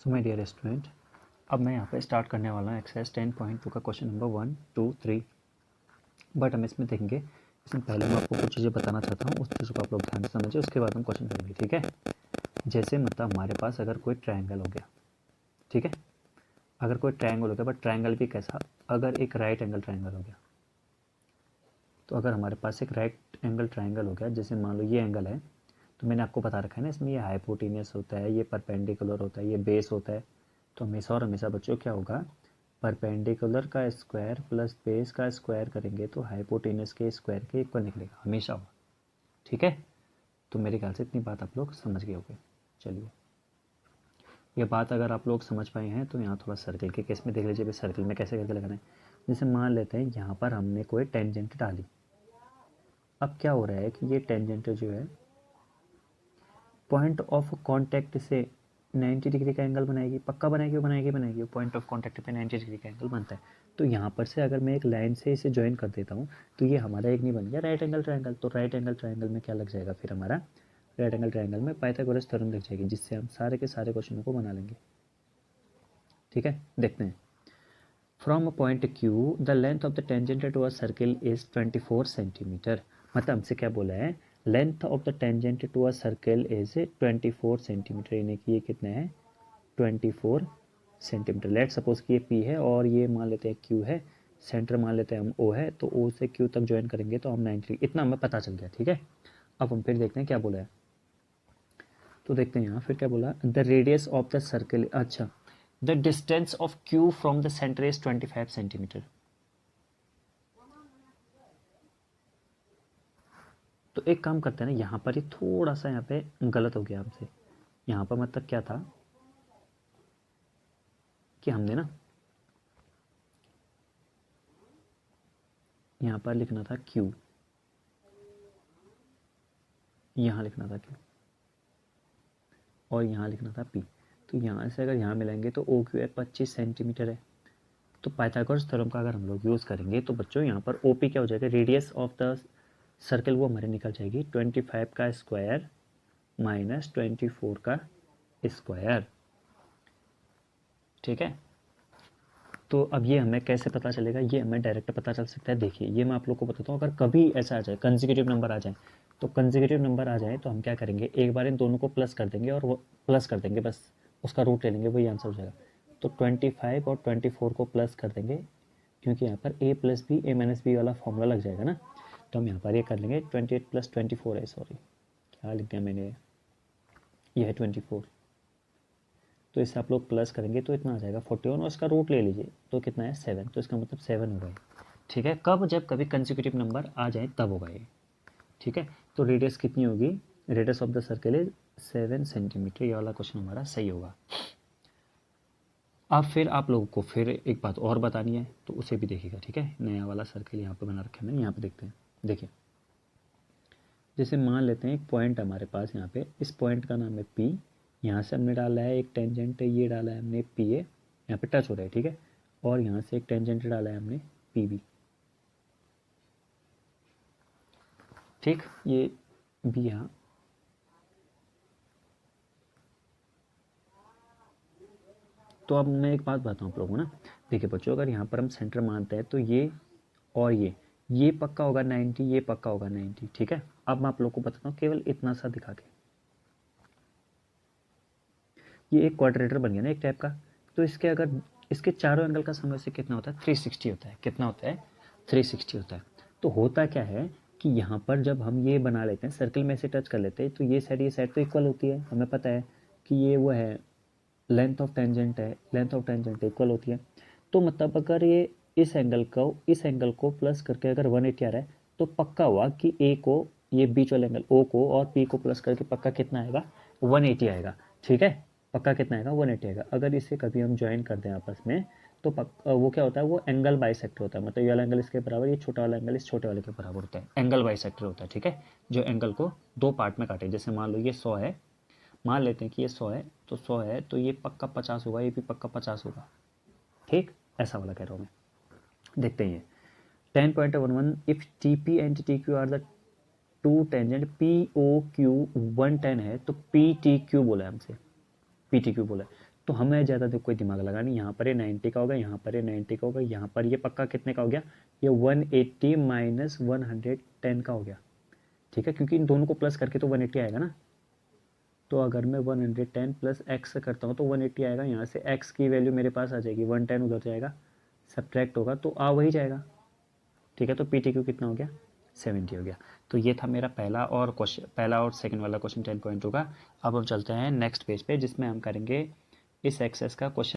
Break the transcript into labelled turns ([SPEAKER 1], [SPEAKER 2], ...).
[SPEAKER 1] So my dear student, अब मैं यहाँ पे स्टार्ट करने वाला हूँ एक्सरसाइज 10.2 का क्वेश्चन नंबर 1, 2, 3। बट हम इसमें देखेंगे, इसमें पहले मैं आपको कुछ चीज़ें बताना चाहता हूँ, उस चीज़ों को आप लोग ध्यान से समझिए, उसके बाद हम क्वेश्चन करेंगे। ठीक है, जैसे मतलब हमारे पास अगर कोई ट्रायंगल हो गया, ठीक है, अगर कोई ट्रायंगल हो गया, बट ट्रायंगल भी कैसा, अगर एक राइट एंगल ट्रायंगल हो गया, तो अगर हमारे पास एक राइट एंगल ट्रायंगल हो गया, जैसे मान लो ये एंगल है, तो मैंने आपको बता रखा है ना, इसमें ये हाइपोटेनियस होता है, ये परपेंडिकुलर होता है, ये बेस होता है। तो हमेशा और हमेशा बच्चों क्या होगा, परपेंडिकुलर का स्क्वायर प्लस बेस का स्क्वायर करेंगे तो हाइपोटेनियस के स्क्वायर के इक्वल निकलेगा, हमेशा होगा। ठीक है, तो मेरे ख्याल से इतनी बात आप लोग समझ गए होंगे। चलिए, ये बात अगर आप लोग समझ पाए हैं तो यहाँ थोड़ा सर्कल के केस में देख लीजिए, सर्कल में कैसे करके लगाना है। जैसे मान लेते हैं यहाँ पर हमने कोई टेंजेंट डाली। अब क्या हो रहा है कि ये टेंजेंट जो है पॉइंट ऑफ कांटेक्ट से 90 डिग्री का एंगल बनाएगी, पक्का बनाएगी। पॉइंट ऑफ कांटेक्ट पे 90 डिग्री का एंगल बनता है। तो यहाँ पर से अगर मैं एक लाइन से इसे ज्वाइन कर देता हूँ तो ये हमारा एक नहीं बन गया राइट एंगल ट्रायंगल। तो राइट एंगल ट्रायंगल में क्या लग जाएगा फिर हमारा, राइट एंगल ट्रायंगल में पाइथागोरस थ्योरम लग जाएगी, जिससे हम सारे के सारे क्वेश्चनों को बना लेंगे। ठीक है, देखते हैं। From a point Q the length of the tangent to a circle is 24 centimetre. मतलब हमसे क्या बोला है, length of the tangent to a circle is 24 centimetre, यानी कि ये कितना है 24 सेंटीमीटर। लेट सपोज कि ये पी है और ये मान लेते हैं क्यू है, सेंटर मान लेते हैं हम ओ है, तो ओ से क्यू तक ज्वाइन करेंगे तो हम 90, इतना हमें पता चल गया। ठीक है, अब हम फिर देखते हैं क्या बोला है। तो देखते हैं यहाँ फिर क्या बोला, the radius of the circle, अच्छा the distance of Q from the centre is 25 centimetre. तो एक काम करते हैं ना, यहाँ पर ही थोड़ा सा यहाँ पे गलत हो गया हमसे। यहाँ पर मतलब क्या था कि हमने ना यहाँ पर लिखना था Q, यहाँ लिखना था Q और यहाँ लिखना था P। तो यहाँ से अगर यहाँ मिलाएंगे तो ओ क्यू है 25 सेंटीमीटर है। तो पाइथागोरस थ्योरम का अगर हम लोग यूज़ करेंगे तो बच्चों यहाँ पर ओ पी क्या हो जाएगा, रेडियस ऑफ द सर्कल वो हमारे निकल जाएगी 25 का स्क्वायर माइनस 24 का स्क्वायर। ठीक है, तो अब ये हमें कैसे पता चलेगा, ये हमें डायरेक्ट पता चल सकता है। देखिए ये मैं आप लोग को बताता हूँ, अगर कभी ऐसा आ जाए कंसेक्यूटिव नंबर आ जाए, तो कंसेक्यूटिव नंबर आ जाए तो हम क्या करेंगे, एक बार इन दोनों को प्लस कर देंगे और वो प्लस कर देंगे, बस उसका रूट ले लेंगे, वही आंसर हो जाएगा। तो 25 और 24 को प्लस कर देंगे, क्योंकि यहाँ पर a plus B A minus B वाला फॉर्मूला लग जाएगा ना। तो हम यहाँ पर ये कर लेंगे 28 प्लस 24 है, सॉरी क्या लिख दिया मैंने, ये है 24। तो इससे आप लोग प्लस करेंगे तो इतना आ जाएगा 41 और इसका रूट ले लीजिए तो कितना है 7, तो इसका मतलब 7 होगा ये। ठीक है, कब, जब कभी कंसेक्यूटिव नंबर आ जाए तब होगा ये। ठीक है, तो रेडियस कितनी होगी, radius of the circle is 7 centimetre, ये वाला क्वेश्चन हमारा सही होगा। अब फिर आप लोगों को फिर एक बात और बतानी है तो उसे भी देखिएगा। ठीक है, नया वाला सर्कल यहाँ पे बना रखा है मैंने, यहाँ पे देखते हैं। देखिए जैसे मान लेते हैं एक पॉइंट हमारे पास यहाँ पे, इस पॉइंट का नाम है पी, यहाँ से हमने डाला है एक टेंजेंट, ये डाला है हमने पी ए, यहाँ पे टच हो रहा है। ठीक है, और यहाँ से एक टेंजेंट डाला है हमने पी बी। ठीक, ये बी यहाँ, तो अब मैं एक बात बताता हूँ आप लोगों को ना। देखिए बच्चों, अगर यहाँ पर हम सेंटर मानते हैं तो ये और ये पक्का होगा 90, ये पक्का होगा 90। ठीक है, अब मैं आप लोग को बताता हूँ केवल इतना सा दिखा के, ये एक क्वाड्रेटर बन गया ना एक टाइप का। तो इसके अगर इसके चारों एंगल का समय से कितना होता है, 360 होता है। कितना होता है, 360 होता है। तो होता क्या है कि यहाँ पर जब हम ये बना लेते हैं, सर्कल में से टच कर लेते हैं, तो ये साइड तो इक्वल होती है, हमें पता है कि ये वो है लेंथ ऑफ टेंजेंट है, लेंथ ऑफ टेंजेंट इक्वल होती है। तो मतलब अगर ये इस एंगल को प्लस करके अगर 180 आ रहा है, तो पक्का हुआ कि ए को, ये बीच वाले एंगल ओ को और पी को प्लस करके पक्का कितना आएगा, 180 आएगा। ठीक है, पक्का कितना आएगा, 180 आएगा। अगर इसे कभी हम ज्वाइन कर दें आपस में तो वो क्या होता है, वो एंगल बाइसेक्टर होता है। मतलब ये वाला एंगल इसके बराबर, ये छोटा वाला एंगल इस छोटे वाले के बराबर होता है, एंगल बाइसेक्टर होता है। ठीक है, जो एंगल को दो पार्ट में काटे, जैसे मान लो ये 100 है, मान लेते हैं कि ये 100 है, तो 100 है तो ये पक्का 50 होगा, ये भी पक्का 50 होगा। ठीक, ऐसा वाला कह रहा हूँ मैं। देखते हैं ये 10.11, if T P and T Q are the two tangent P O Q 110 है, तो पी टी क्यू बोला है हमसे, पी टी क्यू बोला है। तो हमें ज़्यादा तो कोई दिमाग लगा नहीं, यहाँ पर ये 90 का होगा, यहाँ पर ये 90 का होगा, यहाँ पर ये पक्का कितने का हो गया, ये 180 माइनस 110 का हो गया, ठीक है, क्योंकि इन दोनों को प्लस करके तो 180 आएगा ना। तो अगर मैं 110 प्लस एक्स करता हूँ तो 180 आएगा, यहाँ से एक्स की वैल्यू मेरे पास आ जाएगी, 110 उधर जाएगा, सब्ट्रैक्ट होगा तो आ वही जाएगा, ठीक है। तो पी टी क्यू कितना हो गया, 70 हो गया। तो ये था मेरा पहला और सेकंड वाला क्वेश्चन 10.2 का। अब हम चलते हैं नेक्स्ट पेज पे जिसमें हम करेंगे इस एक्सरसाइज का क्वेश्चन